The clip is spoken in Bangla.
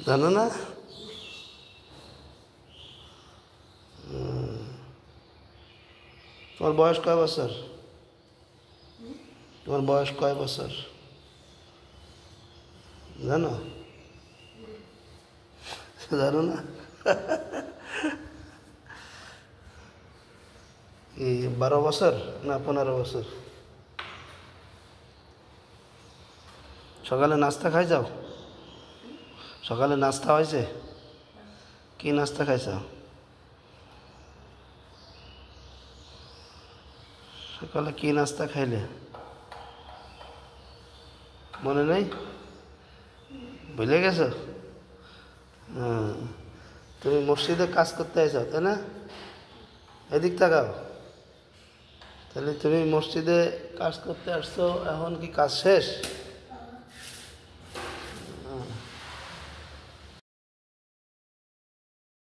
জানো না? তোমার বয়স কয় বছর? তোমার বয়স কয় বছর জানো? জানো না? এই 12 বছর না 15 বছর? সকালে নাস্তা খাই যাও? সকালে নাস্তা হয়েছে? কি নাস্তা খাইছ? সকালে কি নাস্তা খাইলে মনে নেই? ভুলে গেছো? হ্যাঁ, তুমি মসজিদে কাজ করতে আইছো তাই না? এদিক তাকাও। তাহলে তুমি মসজিদে কাজ করতে আসছো, এখন কি কাজ শেষ?